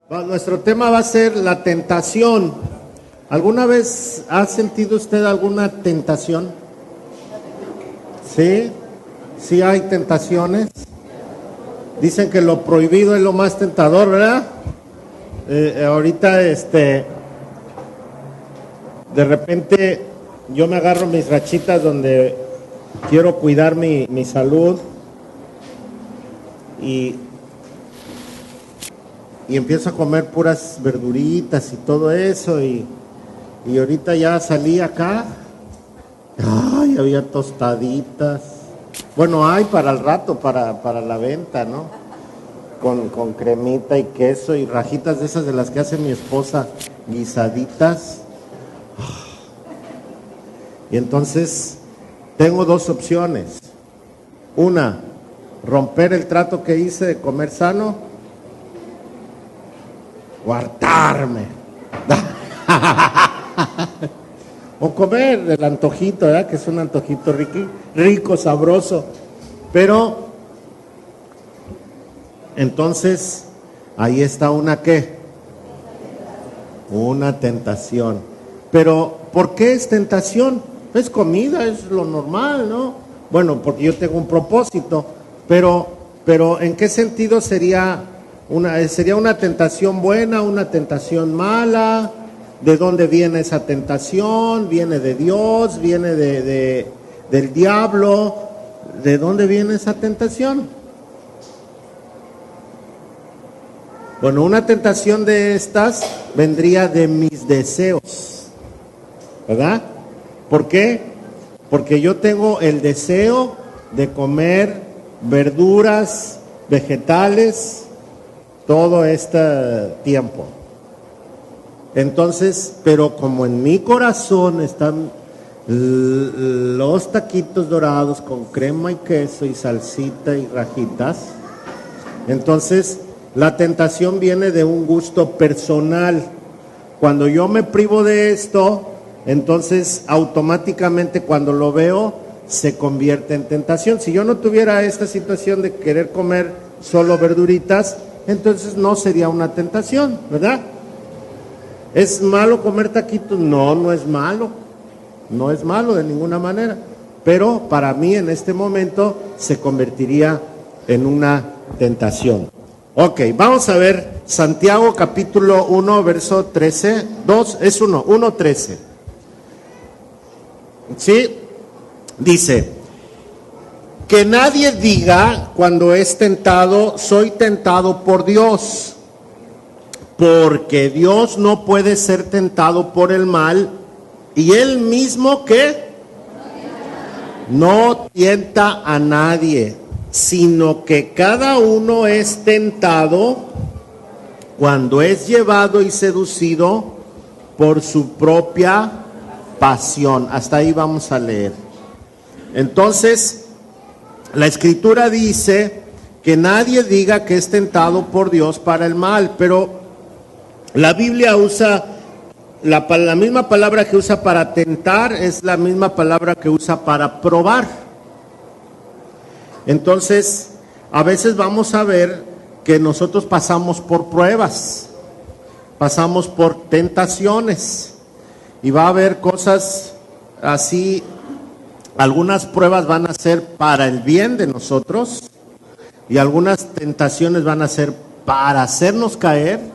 Nuestro tema va a ser la tentación. ¿Alguna vez ha sentido usted alguna tentación? ¿Sí? ¿Sí hay tentaciones? Dicen que lo prohibido es lo más tentador, ¿verdad? Ahorita, de repente yo me agarro mis rachitas donde quiero cuidar mi salud y empiezo a comer puras verduritas y todo eso y ahorita ya salí acá, ay, había tostaditas, bueno, hay para el rato, para la venta, ¿no? Con cremita y queso y rajitas de esas de las que hace mi esposa, guisaditas. Y entonces tengo dos opciones. Una, romper el trato que hice de comer sano, o hartarme. O comer del antojito, ¿verdad? Que es un antojito rico, sabroso. Pero, entonces, ahí está una ¿qué? Una tentación. Pero, ¿por qué es tentación? Es comida, es lo normal, ¿no? Bueno, porque yo tengo un propósito. Pero ¿en qué sentido sería una tentación buena, una tentación mala? ¿De dónde viene esa tentación? ¿Viene de Dios? ¿Viene del diablo? ¿De dónde viene esa tentación? Bueno, una tentación de estas vendría de mis deseos, ¿verdad? ¿Por qué? Porque yo tengo el deseo de comer verduras, vegetales, todo este tiempo. Entonces, pero como en mi corazón están los taquitos dorados con crema y queso y salsita y rajitas, entonces la tentación viene de un gusto personal. Cuando yo me privo de esto, entonces automáticamente cuando lo veo se convierte en tentación. Si yo no tuviera esta situación de querer comer solo verduritas, entonces no sería una tentación, ¿verdad? ¿Es malo comer taquitos? No, no es malo. No es malo de ninguna manera. Pero para mí en este momento se convertiría en una tentación. Ok, vamos a ver Santiago capítulo 1, verso 13. 1, 13. ¿Sí? Dice, que nadie diga cuando es tentado, soy tentado por Dios. Porque Dios no puede ser tentado por el mal, y Él mismo ¿qué? No tienta a nadie, sino que cada uno es tentado cuando es llevado y seducido por su propia pasión. Hasta ahí vamos a leer. Entonces, la Escritura dice que nadie diga que es tentado por Dios para el mal, pero la Biblia usa la misma palabra que usa para tentar, es la misma palabra que usa para probar. Entonces, a veces vamos a ver que nosotros pasamos por pruebas, pasamos por tentaciones, y va a haber cosas así. Algunas pruebas van a ser para el bien de nosotros, y algunas tentaciones van a ser para hacernos caer,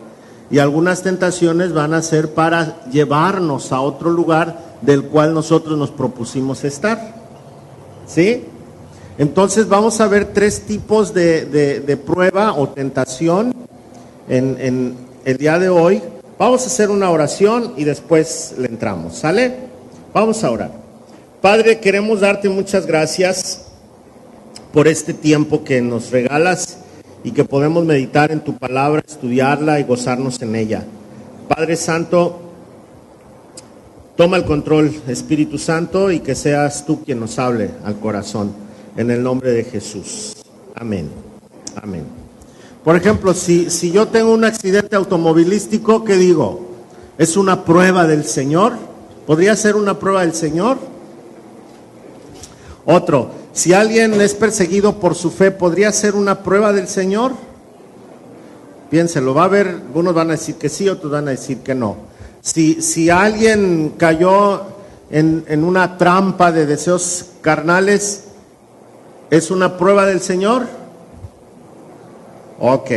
y algunas tentaciones van a ser para llevarnos a otro lugar del cual nosotros nos propusimos estar. ¿Sí? Entonces vamos a ver tres tipos de prueba o tentación en el día de hoy. Vamos a hacer una oración y después le entramos. ¿Sale? Vamos a orar. Padre, queremos darte muchas gracias por este tiempo que nos regalas y que podemos meditar en tu palabra, estudiarla y gozarnos en ella. Padre Santo, toma el control, Espíritu Santo, y que seas tú quien nos hable al corazón, en el nombre de Jesús. Amén. Amén. Por ejemplo, si yo tengo un accidente automovilístico, ¿qué digo? ¿Es una prueba del Señor? ¿Podría ser una prueba del Señor? Otro, si alguien es perseguido por su fe, ¿podría ser una prueba del Señor? Piénselo, va a haber, unos van a decir que sí, otros van a decir que no. Si alguien cayó en una trampa de deseos carnales, ¿es una prueba del Señor? Ok.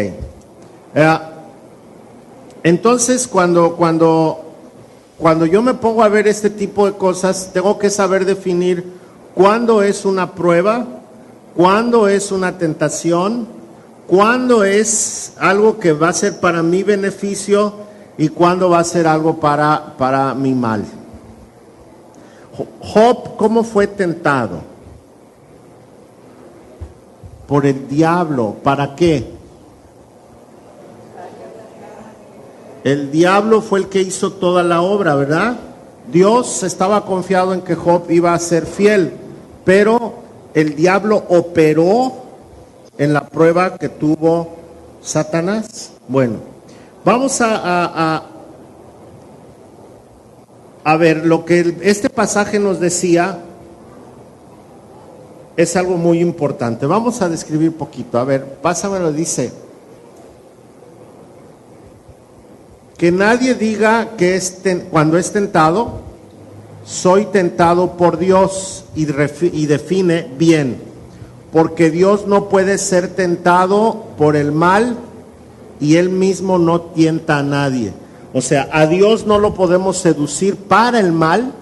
Entonces, cuando yo me pongo a ver este tipo de cosas, tengo que saber definir cuándo es una prueba, cuándo es una tentación, cuándo es algo que va a ser para mi beneficio y cuándo va a ser algo para mi mal. Job, ¿cómo fue tentado? Por el diablo. ¿Para qué? El diablo fue el que hizo toda la obra, ¿verdad? Dios estaba confiado en que Job iba a ser fiel, pero el diablo operó en la prueba que tuvo Satanás. Bueno, vamos a ver, lo que este pasaje nos decía es algo muy importante. Vamos a describir poquito. A ver, pásamelo, dice: que nadie diga que cuando es tentado, soy tentado por Dios, y define bien, porque Dios no puede ser tentado por el mal y Él mismo no tienta a nadie. O sea, a Dios no lo podemos seducir para el mal,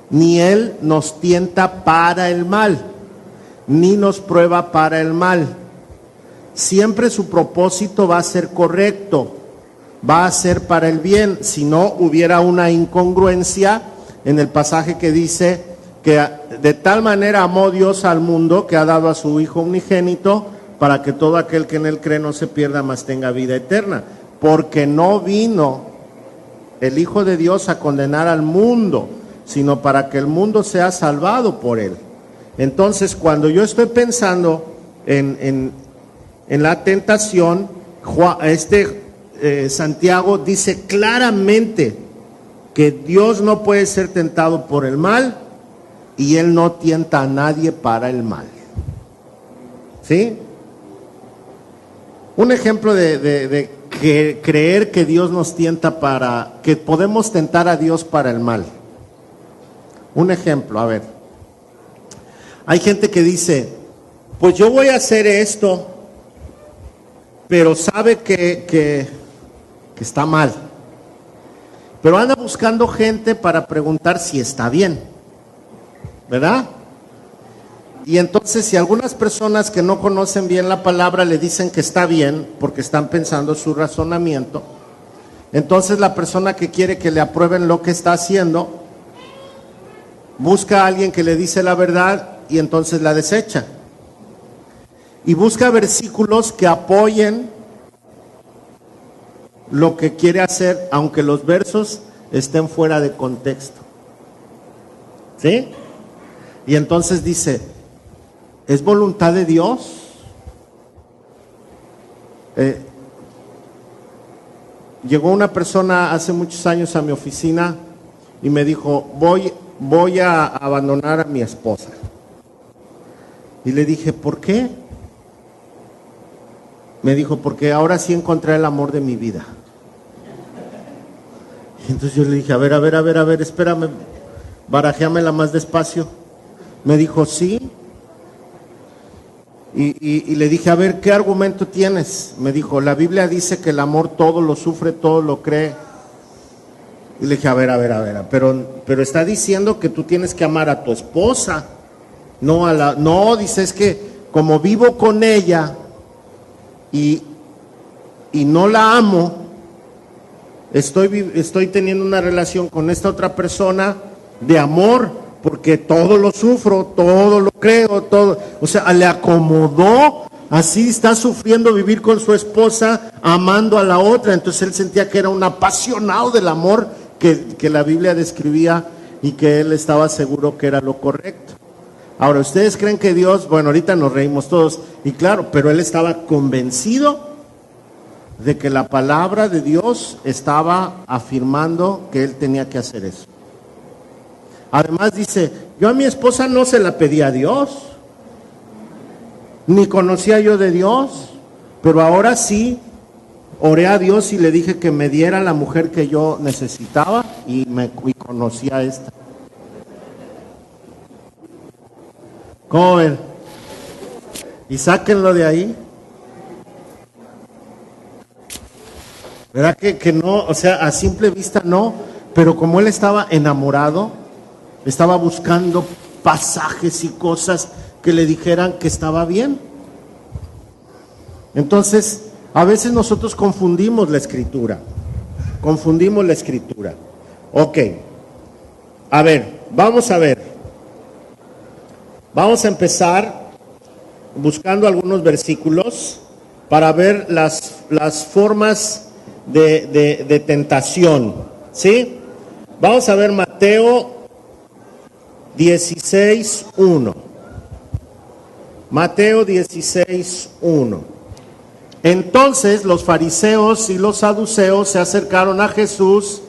ni Él nos tienta para el mal, ni nos prueba para el mal. Siempre su propósito va a ser correcto, va a ser para el bien. Si no, hubiera una incongruencia en el pasaje que dice que de tal manera amó Dios al mundo que ha dado a su Hijo unigénito, para que todo aquel que en Él cree no se pierda, mas tenga vida eterna. Porque no vino el Hijo de Dios a condenar al mundo, sino para que el mundo sea salvado por Él. Entonces, cuando yo estoy pensando en la tentación, Santiago dice claramente que Dios no puede ser tentado por el mal y Él no tienta a nadie para el mal. ¿Sí? Un ejemplo de creer que Dios nos tienta que podemos tentar a Dios para el mal. Un ejemplo, a ver. Hay gente que dice, pues yo voy a hacer esto, pero sabe que está mal. Pero anda buscando gente para preguntar si está bien, ¿verdad? Y entonces, si algunas personas que no conocen bien la palabra le dicen que está bien, porque están pensando su razonamiento, entonces la persona que quiere que le aprueben lo que está haciendo, busca a alguien que le dice la verdad y entonces la desecha. Y busca versículos que apoyen lo que quiere hacer, aunque los versos estén fuera de contexto. ¿Sí? Y entonces dice, ¿es voluntad de Dios? Llegó una persona hace muchos años a mi oficina y me dijo, voy a abandonar a mi esposa. Y le dije, ¿por qué? Me dijo, porque ahora sí encontré el amor de mi vida. Y entonces yo le dije, a ver, espérame, barajéamela más despacio. Me dijo, sí. Y le dije, a ver, ¿qué argumento tienes? Me dijo, la Biblia dice que el amor todo lo sufre, todo lo cree. Y le dije, a ver, pero está diciendo que tú tienes que amar a tu esposa. No, dice, es que como vivo con ella y no la amo, estoy teniendo una relación con esta otra persona de amor, porque todo lo sufro, todo lo creo, todo, o sea, le acomodó, así está sufriendo vivir con su esposa, amando a la otra. Entonces él sentía que era un apasionado del amor que la Biblia describía y que él estaba seguro que era lo correcto. Ahora, ¿ustedes creen que Dios, bueno, ahorita nos reímos todos, y claro, pero él estaba convencido de que la palabra de Dios estaba afirmando que él tenía que hacer eso. Además dice, yo a mi esposa no se la pedí a Dios, ni conocía yo de Dios, pero ahora sí oré a Dios y le dije que me diera la mujer que yo necesitaba y conocí a esta. ¿Cómo ven? Y sáquenlo de ahí. ¿Verdad que no? O sea, a simple vista no, pero como él estaba enamorado, estaba buscando pasajes y cosas que le dijeran que estaba bien. Entonces, a veces nosotros confundimos la escritura. Ok, a ver. Vamos a empezar buscando algunos versículos para ver las formas de tentación, ¿sí? Vamos a ver Mateo 16:1. Mateo 16:1. Entonces los fariseos y los saduceos se acercaron a Jesús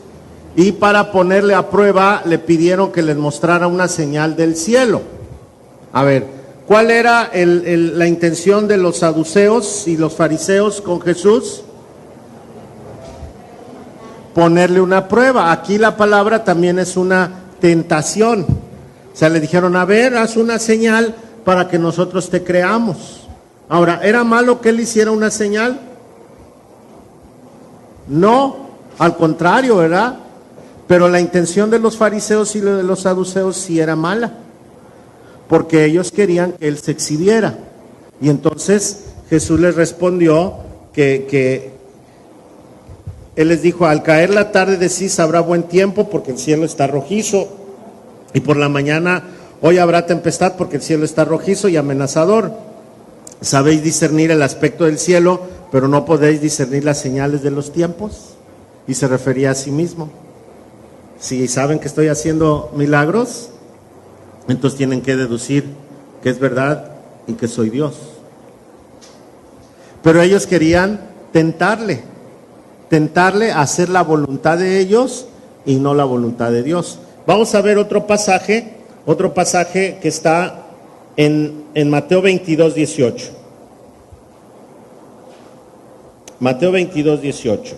y para ponerle a prueba le pidieron que les mostrara una señal del cielo. A ver, ¿cuál era la intención de los saduceos y los fariseos con Jesús? Ponerle una prueba. Aquí la palabra también es una tentación. O sea, le dijeron, a ver, haz una señal para que nosotros te creamos. Ahora, ¿era malo que él hiciera una señal? No, al contrario, ¿verdad? Pero la intención de los fariseos y de los saduceos sí era mala, porque ellos querían que él se exhibiera. Y entonces Jesús les respondió que él les dijo, al caer la tarde decís habrá buen tiempo porque el cielo está rojizo, y por la mañana hoy habrá tempestad porque el cielo está rojizo y amenazador. Sabéis discernir el aspecto del cielo, pero no podéis discernir las señales de los tiempos. Y se refería a sí mismo. Si saben que estoy haciendo milagros, entonces tienen que deducir que es verdad y que soy Dios. Pero ellos querían tentarle a hacer la voluntad de ellos y no la voluntad de Dios. Vamos a ver otro pasaje que está en Mateo 22:18. Mateo 22:18.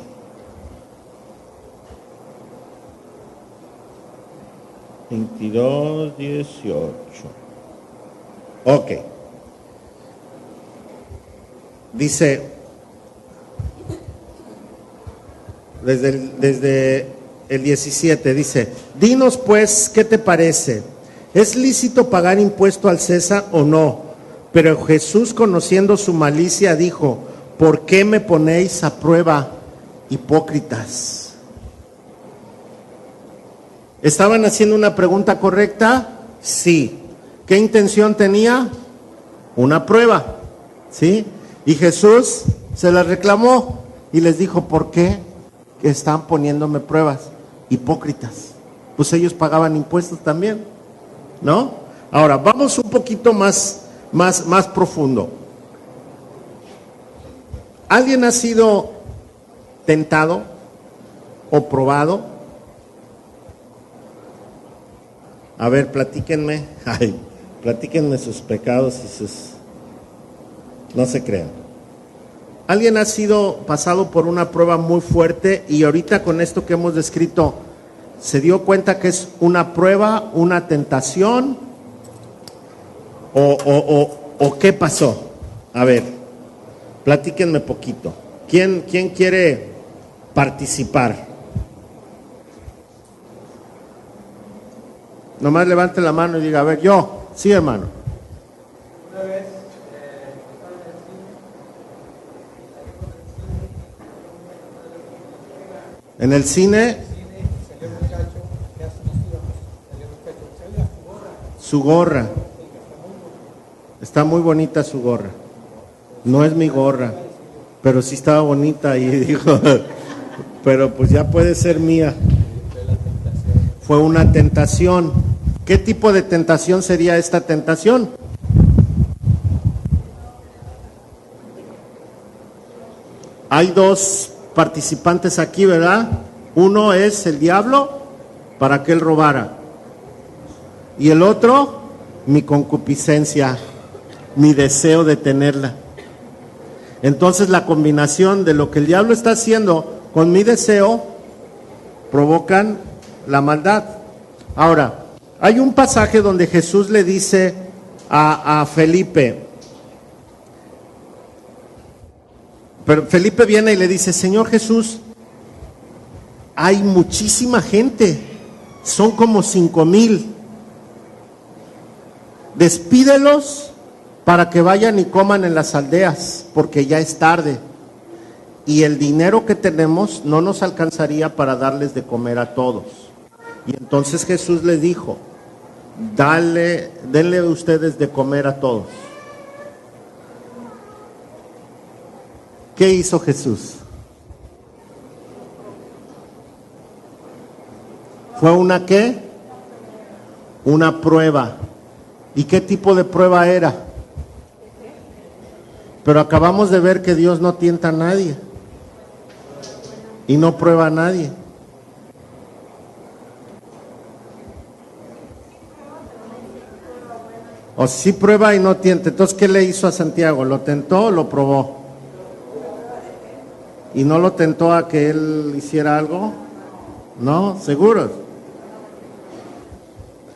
Ok. Dice, desde el 17, dice, dinos pues, ¿qué te parece? ¿Es lícito pagar impuesto al César o no? Pero Jesús, conociendo su malicia, dijo, ¿por qué me ponéis a prueba, hipócritas? ¿Estaban haciendo una pregunta correcta? Sí. ¿Qué intención tenía? Una prueba, ¿sí? Y Jesús se la reclamó y les dijo, ¿por qué están poniéndome pruebas? Hipócritas. Pues ellos pagaban impuestos también, ¿no? Ahora, vamos un poquito más profundo. ¿Alguien ha sido tentado o probado? A ver, platíquenme sus pecados y sus... No se crean. ¿Alguien ha sido pasado por una prueba muy fuerte y ahorita con esto que hemos descrito, se dio cuenta que es una prueba, una tentación? ¿O qué pasó? A ver, platíquenme poquito. ¿Quién quiere participar? Nomás levante la mano y diga, a ver, yo. Sí, hermano. Una vez, en el cine, salió un muchacho, que hace unos días, salió un muchacho, salió su gorra. Está muy bonita su gorra. No es mi gorra, pero sí estaba bonita y dijo, pero pues ya puede ser mía. Fue una tentación. ¿Qué tipo de tentación sería esta tentación? Hay dos participantes aquí, ¿verdad? Uno es el diablo para que él robara. Y el otro, mi concupiscencia, mi deseo de tenerla. Entonces la combinación de lo que el diablo está haciendo con mi deseo provocan la maldad. Ahora, hay un pasaje donde Jesús le dice a Felipe, pero Felipe viene y le dice: Señor Jesús, hay muchísima gente, son como 5,000. Despídelos para que vayan y coman en las aldeas, porque ya es tarde. Y el dinero que tenemos no nos alcanzaría para darles de comer a todos. Y entonces Jesús les dijo: denle ustedes de comer a todos. ¿Qué hizo Jesús? ¿Fue una qué? Una prueba. ¿Y qué tipo de prueba era? Pero acabamos de ver que Dios no tienta a nadie y no prueba a nadie. O sí prueba y no tienta. Entonces, ¿qué le hizo a Santiago? ¿Lo tentó o lo probó? ¿Y no lo tentó a que él hiciera algo? ¿No? ¿Seguros?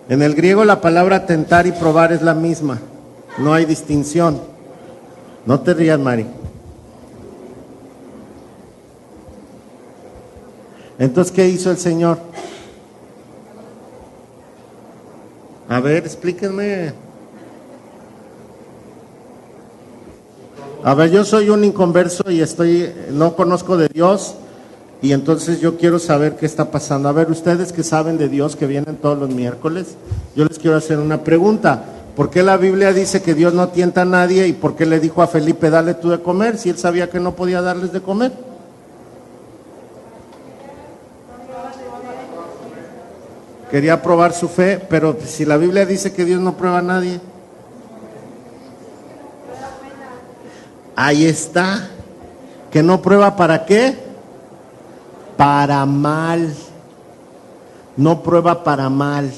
En el griego la palabra tentar y probar es la misma. No hay distinción. No te rías, Mari. Entonces, ¿qué hizo el Señor? A ver, explíquenme. A ver, yo soy un inconverso y no conozco de Dios, y entonces yo quiero saber qué está pasando. A ver, ustedes que saben de Dios, que vienen todos los miércoles, yo les quiero hacer una pregunta. ¿Por qué la Biblia dice que Dios no tienta a nadie? ¿Y por qué le dijo a Felipe: dale tú de comer, si él sabía que no podía darles de comer? Quería probar su fe, pero si la Biblia dice que Dios no prueba a nadie. Ahí está. ¿Que no prueba para qué? Para mal. No prueba para mal.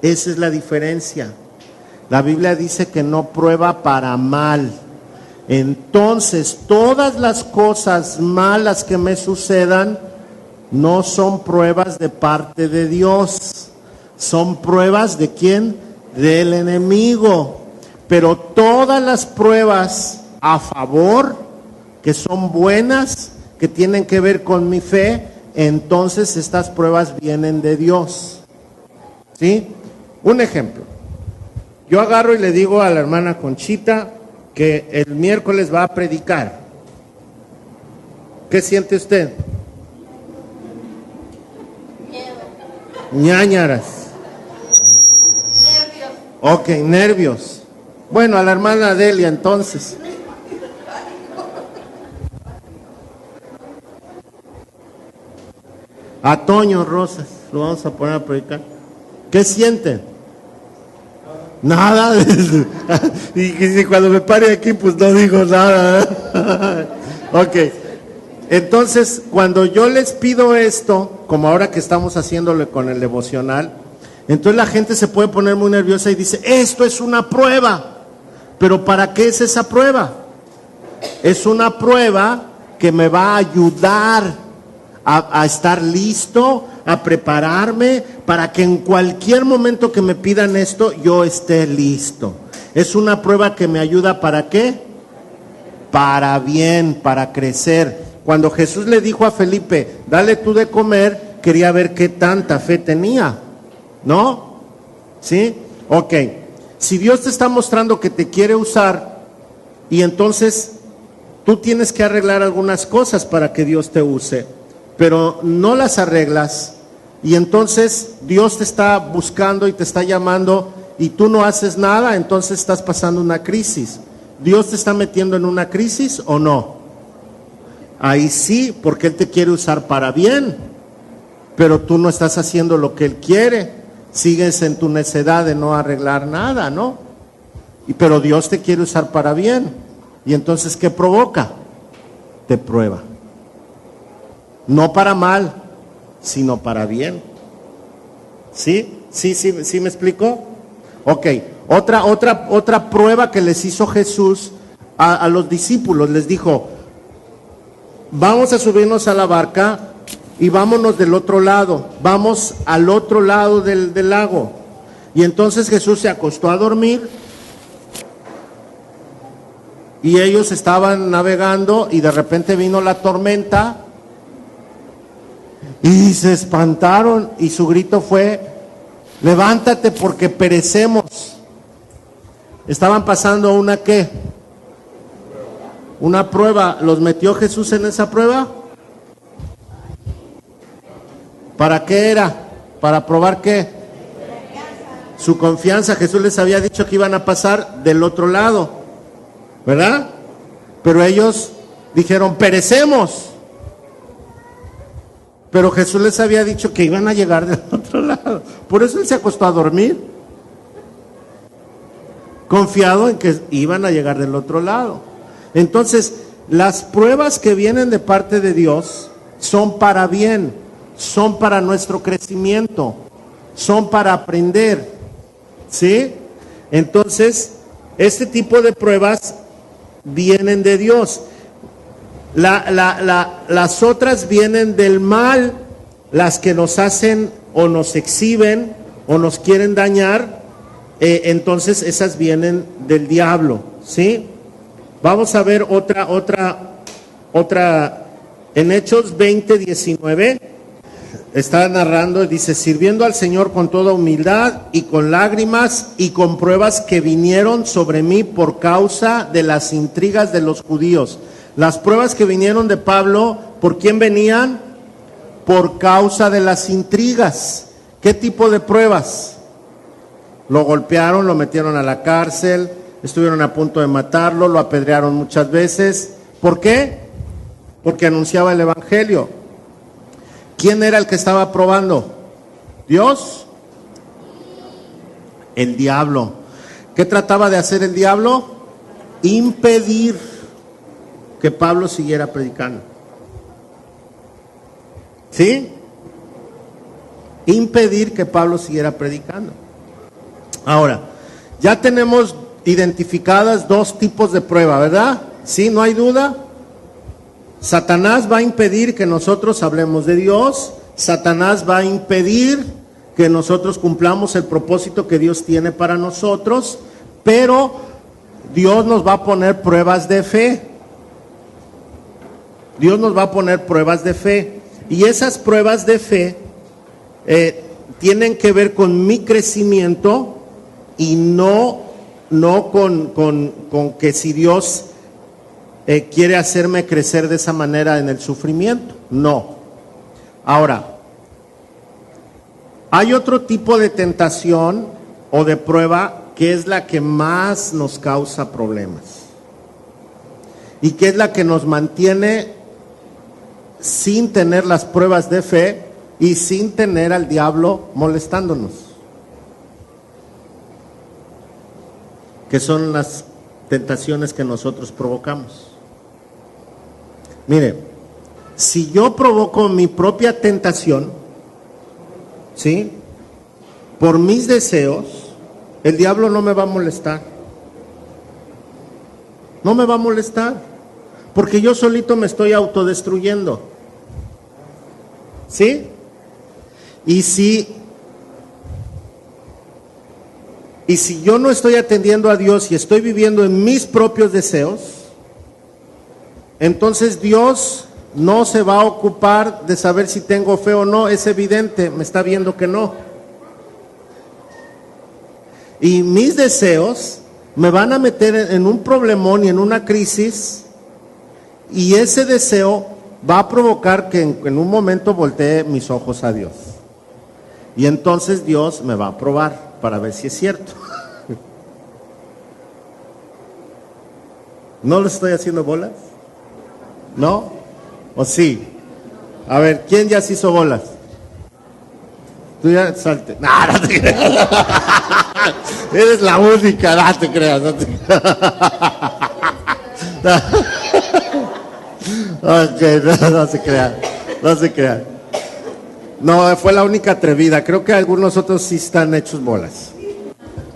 Esa es la diferencia. La Biblia dice que no prueba para mal. Entonces, todas las cosas malas que me sucedan no son pruebas de parte de Dios. Son pruebas ¿de quién? Del enemigo. Pero todas las pruebas a favor, que son buenas, que tienen que ver con mi fe, entonces estas pruebas vienen de Dios. ¿Sí? Un ejemplo. Yo agarro y le digo a la hermana Conchita que el miércoles va a predicar. ¿Qué siente usted? Ñáñaras. Nervios. Ok, nervios. Bueno, a la hermana Delia entonces. A Toño Rosas, lo vamos a poner a predicar. ¿Qué sienten? Nada. Y cuando me pare aquí, pues no digo nada. Ok. Entonces, cuando yo les pido esto, como ahora que estamos haciéndolo con el devocional, entonces la gente se puede poner muy nerviosa y dice: esto es una prueba. ¿Pero para qué es esa prueba? Es una prueba que me va a ayudar a estar listo, a prepararme, para que en cualquier momento que me pidan esto, yo esté listo. Es una prueba que me ayuda, ¿para qué? Para bien, para crecer. Cuando Jesús le dijo a Felipe: dale tú de comer, quería ver qué tanta fe tenía, ¿no? ¿Sí? Ok. Si Dios te está mostrando que te quiere usar, y entonces tú tienes que arreglar algunas cosas para que Dios te use, pero no las arreglas, y entonces Dios te está buscando y te está llamando y tú no haces nada, entonces estás pasando una crisis. ¿Dios te está metiendo en una crisis o no? Ahí sí, porque Él te quiere usar para bien, pero tú no estás haciendo lo que Él quiere, sigues en tu necedad de no arreglar nada, ¿no? Pero Dios te quiere usar para bien, y entonces ¿qué provoca? Te prueba. No para mal, sino para bien. ¿Sí? ¿Sí me explico? Ok, otra prueba que les hizo Jesús a los discípulos. Les dijo: vamos a subirnos a la barca y vámonos del otro lado, vamos al otro lado del lago. Y entonces Jesús se acostó a dormir y ellos estaban navegando y de repente vino la tormenta y se espantaron y su grito fue: levántate porque perecemos. Estaban pasando una ¿qué? Una prueba. ¿Los metió Jesús en esa prueba? ¿Para qué era? ¿Para probar qué? Su confianza. Jesús les había dicho que iban a pasar del otro lado, ¿verdad? Pero ellos dijeron: perecemos. Pero Jesús les había dicho que iban a llegar del otro lado. Por eso él se acostó a dormir, confiado en que iban a llegar del otro lado. Entonces, las pruebas que vienen de parte de Dios son para bien, son para nuestro crecimiento, son para aprender, ¿sí? Entonces, este tipo de pruebas vienen de Dios. Las otras vienen del mal, las que nos hacen o nos exhiben o nos quieren dañar, entonces esas vienen del diablo, ¿sí? Vamos a ver otra, en Hechos 20:19, está narrando, dice: sirviendo al Señor con toda humildad y con lágrimas y con pruebas que vinieron sobre mí por causa de las intrigas de los judíos. Las pruebas que vinieron de Pablo, ¿por quién venían? Por causa de las intrigas. ¿Qué tipo de pruebas? Lo golpearon, lo metieron a la cárcel, estuvieron a punto de matarlo, lo apedrearon muchas veces. ¿Por qué? Porque anunciaba el evangelio. ¿Quién era el que estaba probando? ¿Dios? El diablo. ¿Qué trataba de hacer el diablo? Impedir que Pablo siguiera predicando. ¿Sí? Impedir que Pablo siguiera predicando. Ahora, ya tenemos identificadas dos tipos de prueba, ¿verdad? ¿Sí? ¿No hay duda? Satanás va a impedir que nosotros hablemos de Dios. Satanás va a impedir que nosotros cumplamos el propósito que Dios tiene para nosotros, pero Dios nos va a poner pruebas de fe. Dios nos va a poner pruebas de fe. Y esas pruebas de fe tienen que ver con mi crecimiento y no con que si Dios quiere hacerme crecer de esa manera en el sufrimiento. No. Ahora, hay otro tipo de tentación o de prueba que es la que más nos causa problemas y que es la que nos mantiene sin tener las pruebas de fe y sin tener al diablo molestándonos, que son las tentaciones que nosotros provocamos. Mire, si yo provoco mi propia tentación, ¿sí?, por mis deseos, el diablo no me va a molestar. No me va a molestar, porque yo solito me estoy autodestruyendo. ¿Sí? Y si yo no estoy atendiendo a Dios y estoy viviendo en mis propios deseos, entonces Dios no se va a ocupar de saber si tengo fe o no. Es evidente, me está viendo que no. Y mis deseos me van a meter en un problemón y en una crisis, y ese deseo va a provocar que en un momento voltee mis ojos a Dios. Y entonces Dios me va a probar para ver si es cierto. ¿No lo estoy haciendo bolas? ¿No? ¿O sí? A ver, ¿quién ya se hizo bolas? Tú ya salte. No, no te creas. Eres la única, no te creas. No te creas. Ok, no se crean. No se crean. No, fue la única atrevida. Creo que algunos otros sí están hechos bolas.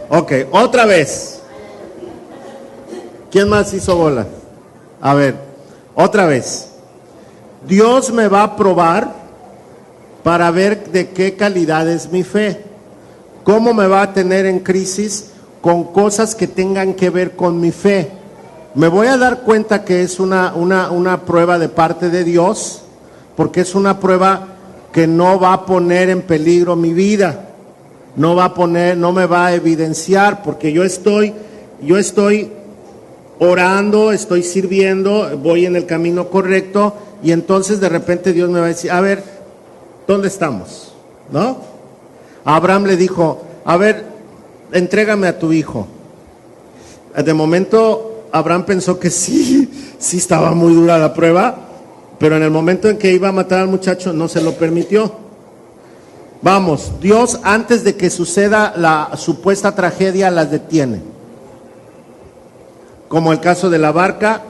Ok, otra vez. ¿Quién más hizo bolas? A ver, otra vez. Dios me va a probar para ver de qué calidad es mi fe. ¿Cómo me va a tener en crisis? Con cosas que tengan que ver con mi fe. Me voy a dar cuenta que es una prueba de parte de Dios, porque es una prueba que no va a poner en peligro mi vida, no me va a evidenciar, porque yo estoy orando, estoy sirviendo, voy en el camino correcto, y entonces de repente Dios me va a decir, a ver, ¿dónde estamos? ¿No? Abraham le dijo, a ver, entrégame a tu hijo. De momento Abraham pensó que sí estaba muy dura la prueba, pero en el momento en que iba a matar al muchacho no se lo permitió. Vamos, Dios antes de que suceda la supuesta tragedia las detiene. Como el caso de la barca,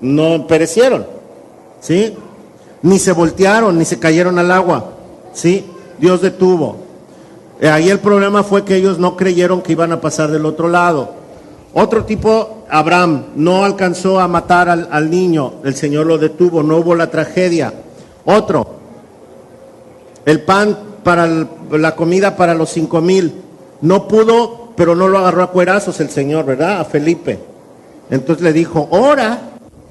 no perecieron, ¿sí? Ni se voltearon, ni se cayeron al agua, ¿sí? Dios detuvo. Ahí el problema fue que ellos no creyeron que iban a pasar del otro lado. Otro tipo, Abraham, no alcanzó a matar al niño, el Señor lo detuvo, no hubo la tragedia. Otro, el pan para la comida para los 5,000, no pudo, pero no lo agarró a cuerazos el Señor, ¿verdad? A Felipe. Entonces le dijo, ora,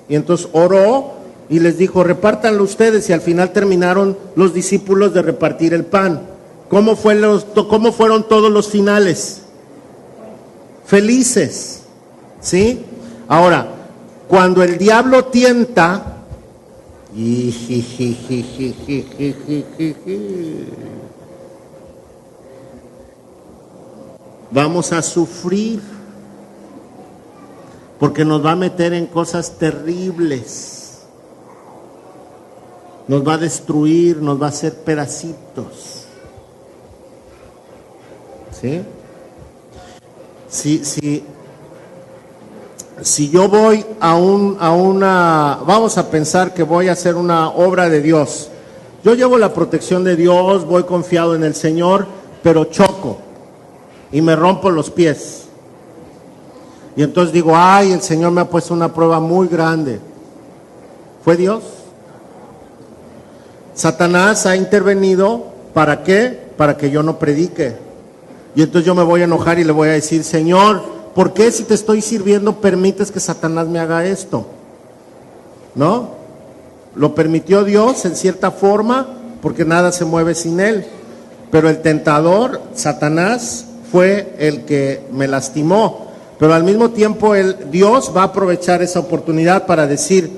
y entonces oró y les dijo, repártanlo ustedes, y al final terminaron los discípulos de repartir el pan. ¿Cómo fueron todos los finales? Felices, ¿sí? Ahora, cuando el diablo tienta, vamos a sufrir, porque nos va a meter en cosas terribles, nos va a destruir, nos va a hacer pedacitos, ¿sí? Si yo voy vamos a pensar que voy a hacer una obra de Dios, yo llevo la protección de Dios, voy confiado en el Señor, pero choco y me rompo los pies, y entonces digo, ay, el Señor me ha puesto una prueba muy grande. ¿Fue Dios? Satanás ha intervenido, ¿para qué? Para que yo no predique. Y entonces yo me voy a enojar y le voy a decir, Señor, ¿por qué si te estoy sirviendo permites que Satanás me haga esto? ¿No? Lo permitió Dios en cierta forma, porque nada se mueve sin Él. Pero el tentador, Satanás, fue el que me lastimó. Pero al mismo tiempo Dios va a aprovechar esa oportunidad para decir,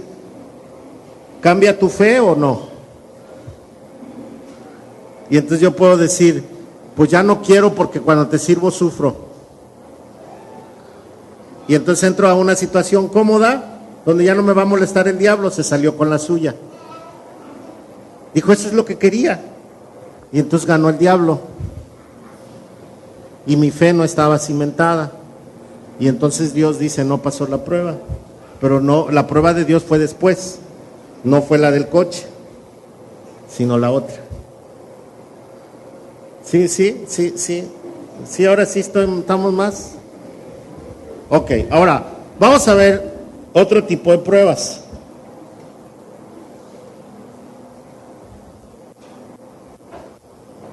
¿cambia tu fe o no? Y entonces yo puedo decir, pues ya no quiero porque cuando te sirvo sufro. Y entonces entro a una situación cómoda donde ya no me va a molestar el diablo, se salió con la suya. Dijo, eso es lo que quería. Y entonces ganó el diablo. Y mi fe no estaba cimentada. Y entonces Dios dice, no pasó la prueba. Pero no, la prueba de Dios fue después. No fue la del coche, sino la otra. Sí, ahora sí estamos más. Ok, ahora vamos a ver otro tipo de pruebas.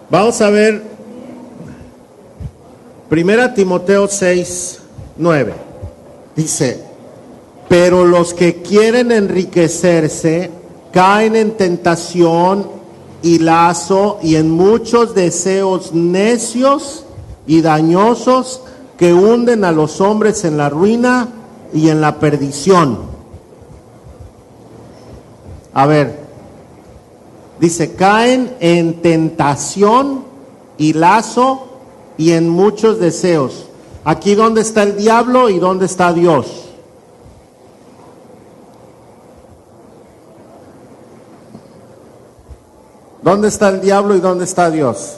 Vamos a ver 1 Timoteo 6:9. Dice, pero los que quieren enriquecerse caen en tentación y lazo y en muchos deseos necios y dañosos que hunden a los hombres en la ruina y en la perdición. A ver, dice, caen en tentación y lazo y en muchos deseos. Aquí, ¿dónde está el diablo y dónde está Dios? ¿Dónde está el diablo y dónde está Dios?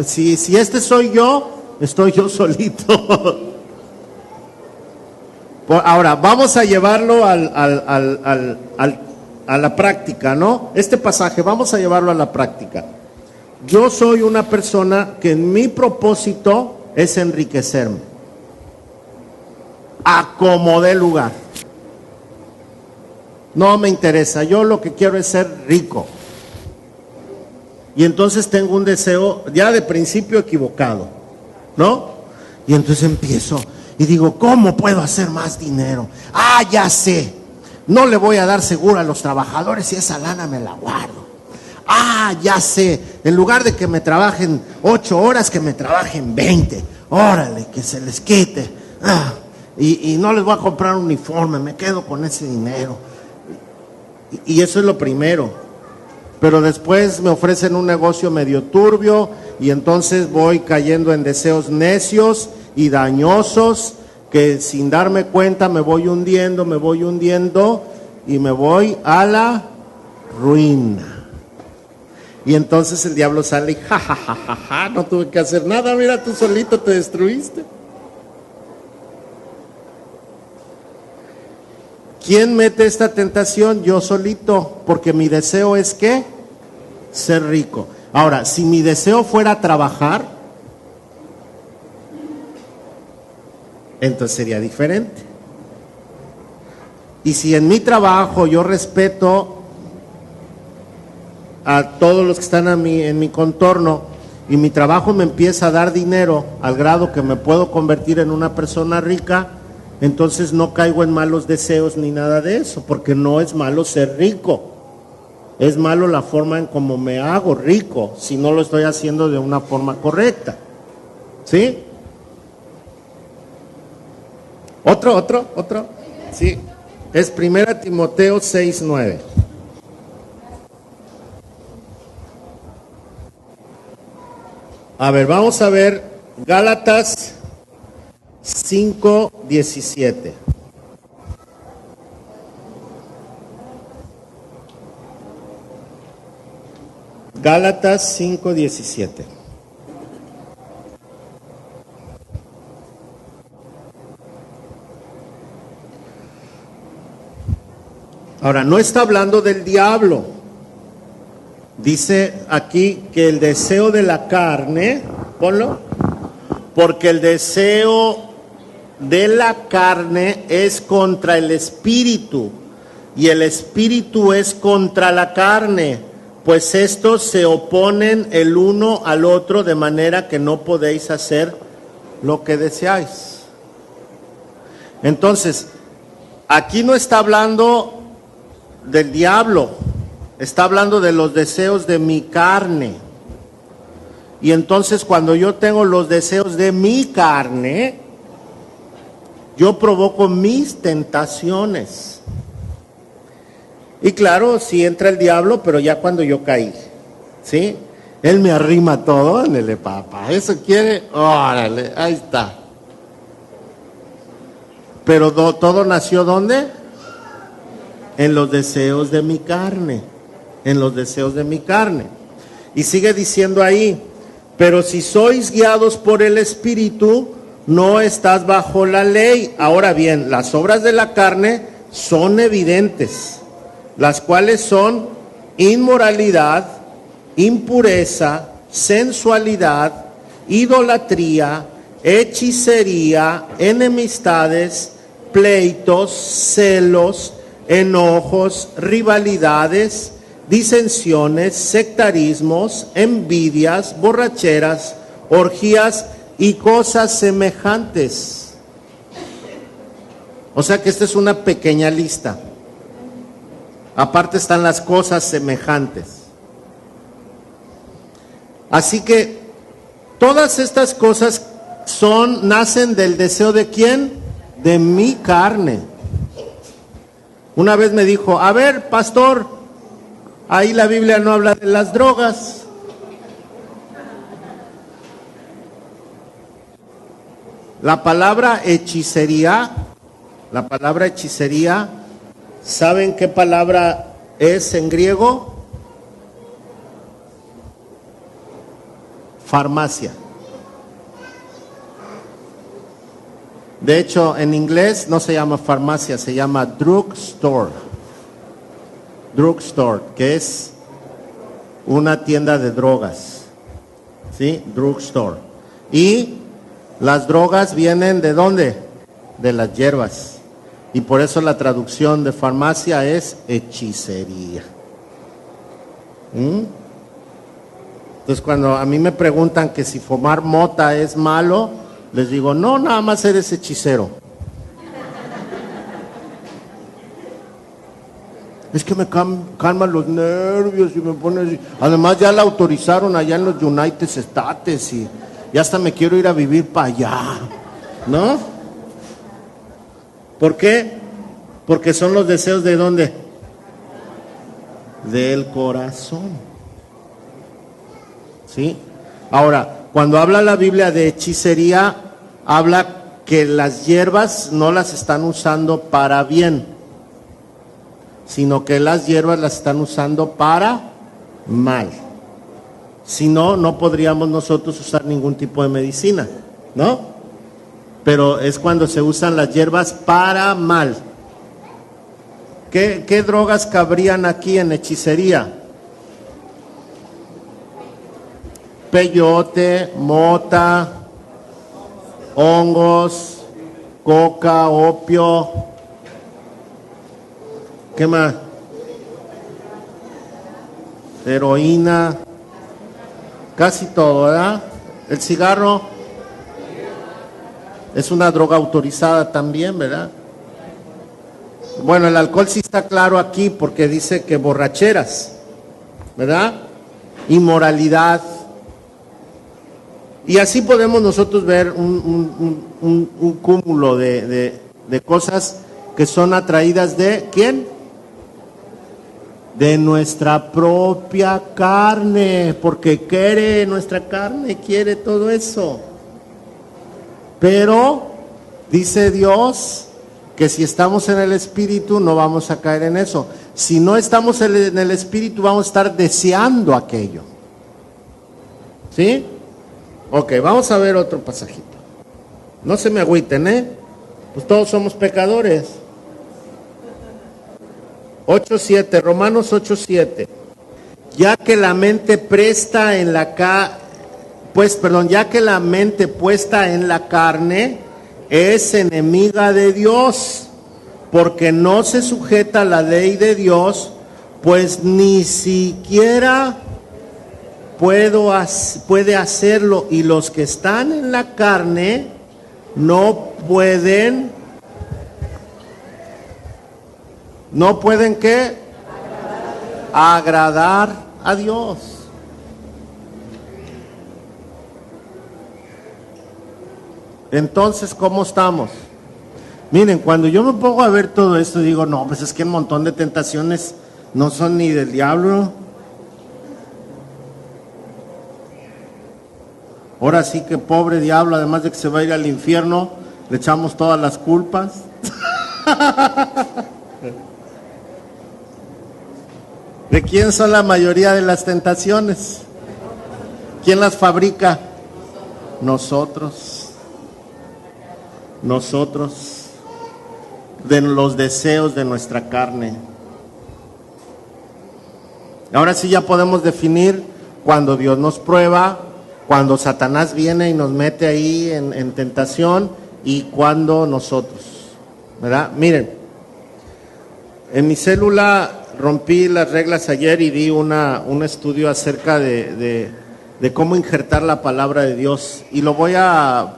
Si este soy yo, estoy yo solito. Ahora, vamos a llevarlo a la práctica, ¿no? Este pasaje, vamos a llevarlo a la práctica. Yo soy una persona que mi propósito es enriquecerme. A como dé lugar. No me interesa, yo lo que quiero es ser rico. Y entonces tengo un deseo ya de principio equivocado, ¿no? Y entonces empiezo y digo, ¿cómo puedo hacer más dinero? Ah, ya sé, no le voy a dar seguro a los trabajadores y esa lana me la guardo. Ah, ya sé, en lugar de que me trabajen 8 horas, que me trabajen 20. Órale, que se les quite. Y no les voy a comprar un uniforme, me quedo con ese dinero. Y eso es lo primero. Pero después me ofrecen un negocio medio turbio y entonces voy cayendo en deseos necios y dañosos que sin darme cuenta me voy hundiendo y me voy a la ruina. Y entonces el diablo sale y ja, no tuve que hacer nada, mira, tú solito te destruiste. ¿Quién mete esta tentación? Yo solito, porque mi deseo es ¿qué? Ser rico. Ahora, si mi deseo fuera trabajar, entonces sería diferente. Y si en mi trabajo yo respeto a todos los que están en mi contorno y mi trabajo me empieza a dar dinero al grado que me puedo convertir en una persona rica, entonces no caigo en malos deseos ni nada de eso, porque no es malo ser rico. Es malo la forma en cómo me hago rico, si no lo estoy haciendo de una forma correcta. ¿Sí? ¿Otro? Sí. Es 1 Timoteo 6:9. A ver, vamos a ver Gálatas 5:17. Gálatas 5:17. Ahora, no está hablando del diablo. Dice aquí que el deseo de la carne, ponlo, porque el deseo de la carne es contra el espíritu y el espíritu es contra la carne, pues estos se oponen el uno al otro de manera que no podéis hacer lo que deseáis. Entonces, aquí no está hablando del diablo, está hablando de los deseos de mi carne. Y entonces cuando yo tengo los deseos de mi carne, yo provoco mis tentaciones. Y claro, sí entra el diablo, pero ya cuando yo caí, ¿sí? Él me arrima todo, ándale papá, eso quiere, órale, ahí está. Pero todo nació ¿dónde? En los deseos de mi carne, en los deseos de mi carne. Y sigue diciendo ahí, pero si sois guiados por el Espíritu, no estás bajo la ley. Ahora bien, las obras de la carne son evidentes, las cuales son inmoralidad, impureza, sensualidad, idolatría, hechicería, enemistades, pleitos, celos, enojos, rivalidades, disensiones, sectarismos, envidias, borracheras, orgías y cosas semejantes. O sea que esta es una pequeña lista. Aparte están las cosas semejantes. Así que todas estas cosas nacen del deseo de ¿quién? De mi carne. Una vez me dijo, a ver, pastor, ahí la Biblia no habla de las drogas. La palabra hechicería, ¿saben qué palabra es en griego? Farmacia. De hecho, en inglés no se llama farmacia, se llama drugstore. Drugstore, que es una tienda de drogas. ¿sí? Drugstore. Y las drogas vienen ¿de dónde? De las hierbas. Y por eso la traducción de farmacia es hechicería. Entonces cuando a mí me preguntan que si fumar mota es malo, les digo, no, nada más eres hechicero. Es que me calman los nervios y me pone así. Además ya la autorizaron allá en los United States y hasta me quiero ir a vivir para allá, ¿no? ¿Por qué? Porque son los deseos ¿de dónde? Del corazón. ¿Sí? Ahora, cuando habla la Biblia de hechicería, habla que las hierbas no las están usando para bien, sino que las hierbas las están usando para mal. Si no, no podríamos nosotros usar ningún tipo de medicina, ¿no? Pero es cuando se usan las hierbas para mal. ¿Qué drogas cabrían aquí en hechicería? Peyote, mota, hongos, coca, opio. ¿Qué más? Heroína. Casi todo, ¿verdad? El cigarro es una droga autorizada también, ¿verdad? Bueno, el alcohol sí está claro aquí porque dice que borracheras, ¿verdad? Inmoralidad. Y así podemos nosotros ver un cúmulo de cosas que son atraídas de ¿quién? De nuestra propia carne, porque nuestra carne quiere todo eso. Pero dice Dios que si estamos en el Espíritu no vamos a caer en eso. Si no estamos en el Espíritu vamos a estar deseando aquello. ¿Sí? Ok, vamos a ver otro pasajito. No se me agüiten, pues todos somos pecadores. 8:7, Romanos 8:7. Ya que la mente puesta en la carne es enemiga de Dios, porque no se sujeta a la ley de Dios, pues ni siquiera puede hacerlo, y los que están en la carne no pueden ¿qué? Agradar a Dios. Entonces, ¿cómo estamos? Miren, cuando yo me pongo a ver todo esto, digo, no, pues es que un montón de tentaciones no son ni del diablo. Ahora sí que pobre diablo, además de que se va a ir al infierno, le echamos todas las culpas. ¿De quién son la mayoría de las tentaciones? ¿Quién las fabrica? Nosotros. De los deseos de nuestra carne. Ahora sí ya podemos definir cuando Dios nos prueba, cuando Satanás viene y nos mete ahí en tentación, y cuando nosotros, ¿verdad? Miren, en mi célula rompí las reglas ayer y di un estudio acerca de cómo injertar la palabra de Dios, y lo voy a,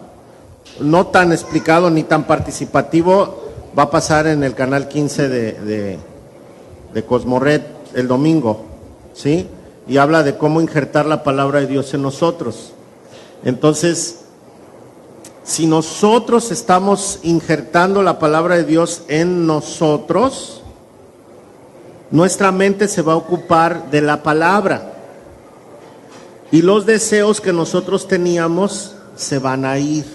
no tan explicado ni tan participativo, va a pasar en el canal 15 de Cosmored el domingo, ¿sí? Y habla de cómo injertar la palabra de Dios en nosotros. Entonces, si nosotros estamos injertando la palabra de Dios en nosotros, nuestra mente se va a ocupar de la palabra, y los deseos que nosotros teníamos se van a ir,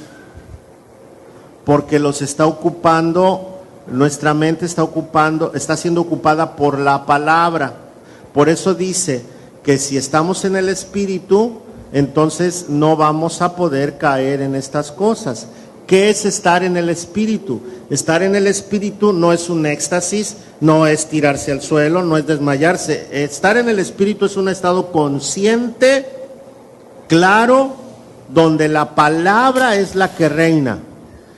porque los está ocupando, nuestra mente está siendo ocupada por la palabra. Por eso dice que si estamos en el Espíritu, entonces no vamos a poder caer en estas cosas. ¿Qué es estar en el Espíritu? Estar en el Espíritu no es un éxtasis, no es tirarse al suelo, no es desmayarse. Estar en el Espíritu es un estado consciente claro, donde la palabra es la que reina.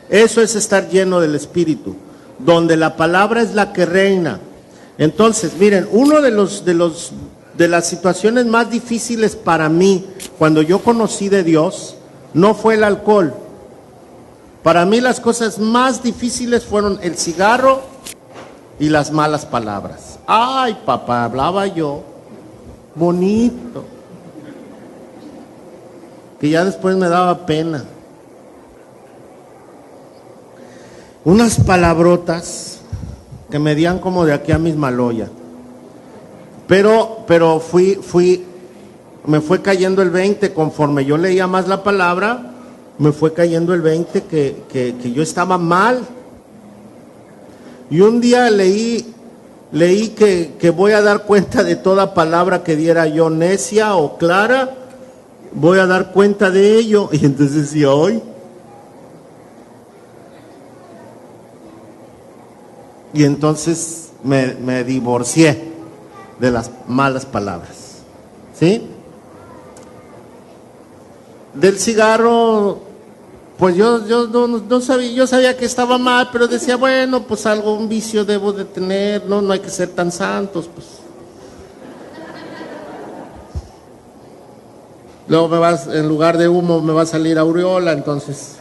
Eso es estar lleno del Espíritu, donde la palabra es la que reina. Entonces, miren, uno de las situaciones más difíciles para mí cuando yo conocí de Dios no fue el alcohol. Para mí las cosas más difíciles fueron el cigarro y las malas palabras. Ay, papá, hablaba yo bonito, que ya después me daba pena. Unas palabrotas que me dían como de aquí a Mismaloya. Pero me fue cayendo el 20, conforme yo leía más la palabra, me fue cayendo el 20 que yo estaba mal. Y un día leí que voy a dar cuenta de toda palabra que diera yo necia o clara, voy a dar cuenta de ello. Y entonces decía, hoy. Y entonces me divorcié de las malas palabras, ¿sí? Del cigarro, pues yo no sabía, yo sabía que estaba mal, pero decía, bueno, pues algún vicio debo de tener, no hay que ser tan santos, pues. Luego en lugar de humo me va a salir aureola, entonces.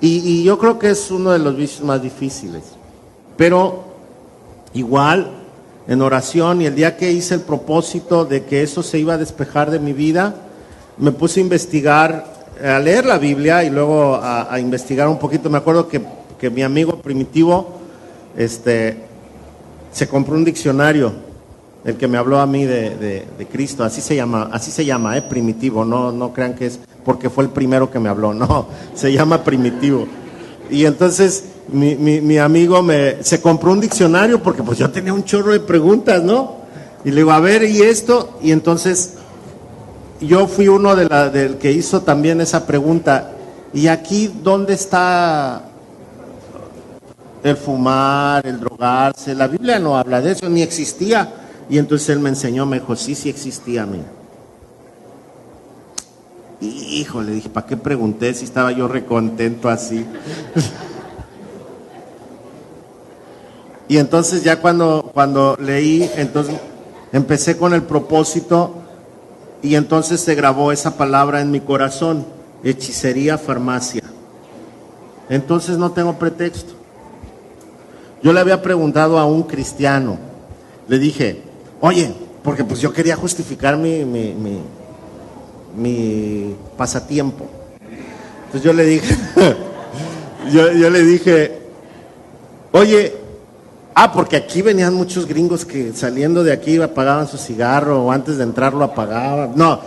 Y yo creo que es uno de los vicios más difíciles. Pero igual, en oración, y el día que hice el propósito de que eso se iba a despejar de mi vida, me puse a investigar, a leer la Biblia y luego a investigar un poquito. Me acuerdo que mi amigo Primitivo se compró un diccionario, el que me habló a mí de Cristo, así se llama, Primitivo, no crean que es porque fue el primero que me habló, no, se llama Primitivo. Y entonces mi amigo se compró un diccionario porque pues yo tenía un chorro de preguntas, ¿no? Y le digo, a ver, ¿y esto? Y entonces yo fui uno del que hizo también esa pregunta. ¿Y aquí dónde está el fumar, el drogarse? La Biblia no habla de eso, ni existía. Y entonces él me enseñó, me dijo, sí existía, mira. Y, híjole, dije, ¿para qué pregunté si estaba yo recontento así? Y entonces ya cuando leí, entonces empecé con el propósito y entonces se grabó esa palabra en mi corazón, hechicería, farmacia. Entonces no tengo pretexto. Yo le había preguntado a un cristiano, le dije, oye, porque pues yo quería justificar mi pasatiempo. Entonces yo le dije, yo le dije, oye, porque aquí venían muchos gringos que saliendo de aquí apagaban su cigarro o antes de entrar lo apagaban. No,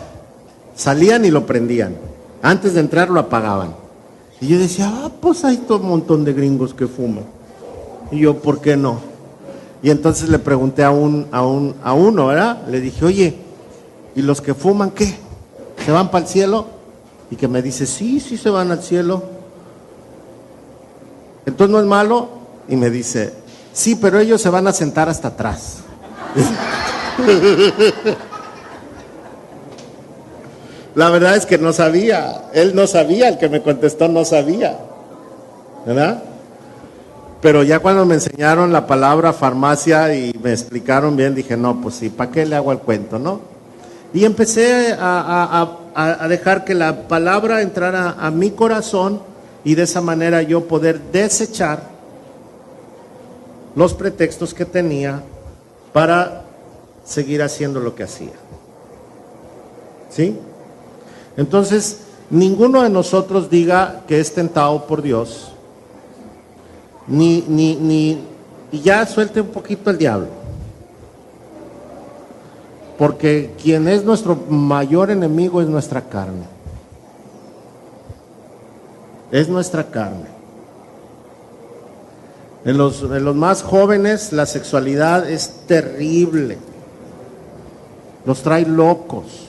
salían y lo prendían. Antes de entrar lo apagaban. Y yo decía, pues hay todo un montón de gringos que fuman. Y yo, ¿por qué no? Y entonces le pregunté a uno, ¿verdad? Le dije, oye, ¿y los que fuman qué? ¿Se van para el cielo? Y que me dice, sí se van al cielo. Entonces no es malo. Y me dice, sí, pero ellos se van a sentar hasta atrás. La verdad es que no sabía. Él no sabía, el que me contestó no sabía, ¿verdad? Pero ya cuando me enseñaron la palabra farmacia y me explicaron bien, dije, no, pues sí, ¿para qué le hago el cuento, no? Y empecé a dejar que la palabra entrara a mi corazón y de esa manera yo poder desechar los pretextos que tenía para seguir haciendo lo que hacía. ¿Sí? Entonces, ninguno de nosotros diga que es tentado por Dios, y ya suelte un poquito el diablo. Porque quien es nuestro mayor enemigo es nuestra carne. Es nuestra carne. En los más jóvenes la sexualidad es terrible. Los trae locos.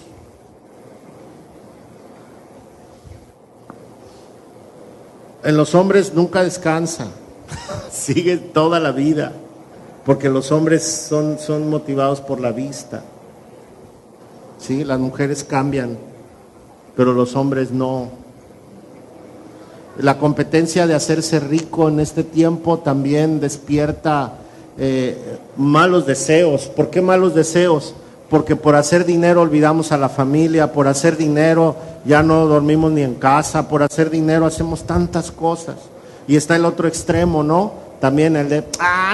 En los hombres nunca descansa. Sigue toda la vida. Porque los hombres son motivados por la vista. ¿sí? Las mujeres cambian, pero los hombres no. La competencia de hacerse rico en este tiempo también despierta malos deseos. ¿Por qué malos deseos? Porque por hacer dinero olvidamos a la familia, por hacer dinero ya no dormimos ni en casa, por hacer dinero hacemos tantas cosas. Y está el otro extremo, ¿no? También el de,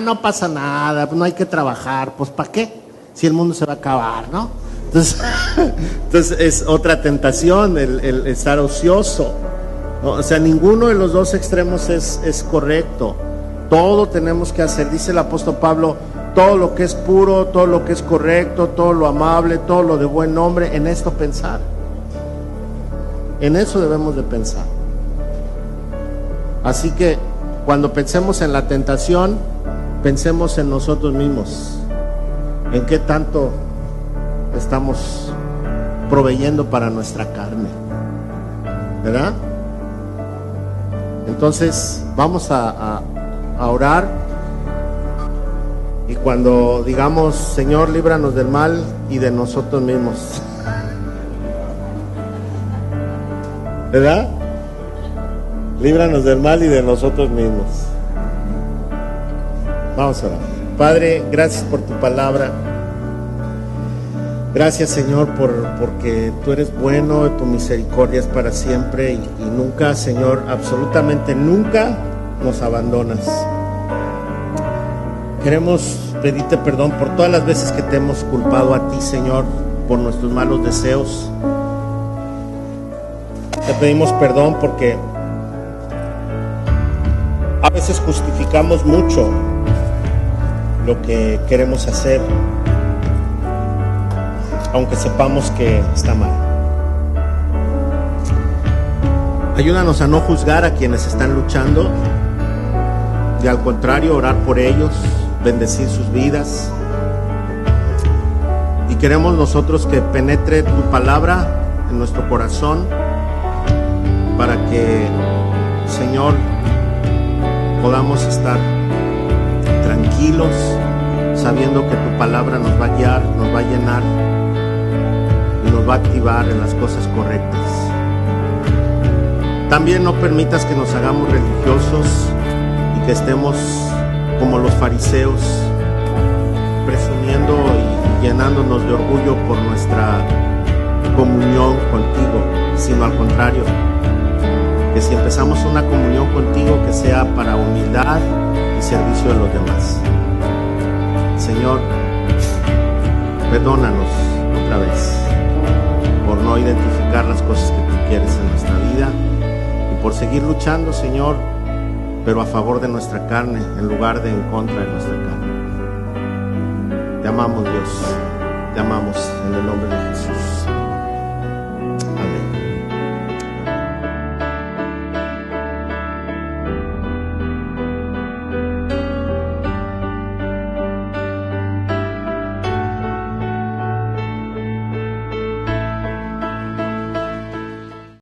no pasa nada, pues no hay que trabajar, pues ¿para qué? Si el mundo se va a acabar, ¿no? Entonces es otra tentación el estar ocioso, ¿no? O sea, ninguno de los dos extremos es correcto. Todo tenemos que hacer, dice el apóstol Pablo, todo lo que es puro, todo lo que es correcto, todo lo amable, todo lo de buen nombre, en esto pensar. En eso debemos de pensar. Así que cuando pensemos en la tentación, pensemos en nosotros mismos, en qué tanto estamos proveyendo para nuestra carne, ¿verdad? Entonces vamos a orar, y cuando digamos, Señor, líbranos del mal y de nosotros mismos, ¿verdad? Líbranos del mal y de nosotros mismos. Vamos a orar. Padre, gracias por tu palabra. Gracias, Señor, porque tú eres bueno, tu misericordia es para siempre, y nunca, Señor, absolutamente nunca nos abandonas. Queremos pedirte perdón por todas las veces que te hemos culpado a ti, Señor, por nuestros malos deseos. Te pedimos perdón porque a veces justificamos mucho lo que queremos hacer, aunque sepamos que está mal. Ayúdanos a no juzgar a quienes están luchando, y al contrario, orar por ellos, bendecir sus vidas. Y queremos nosotros que penetre tu palabra en nuestro corazón, para que, Señor, podamos estar tranquilos, sabiendo que tu palabra nos va a guiar, nos va a llenar y nos va a activar en las cosas correctas. También no permitas que nos hagamos religiosos y que estemos como los fariseos, presumiendo y llenándonos de orgullo por nuestra comunión contigo, sino al contrario, que si empezamos una comunión contigo, que sea para humildad y servicio de los demás. Señor, perdónanos otra vez por no identificar las cosas que tú quieres en nuestra vida, y por seguir luchando, Señor, pero a favor de nuestra carne en lugar de en contra de nuestra carne. Te amamos, Dios, te amamos en el nombre de Jesús.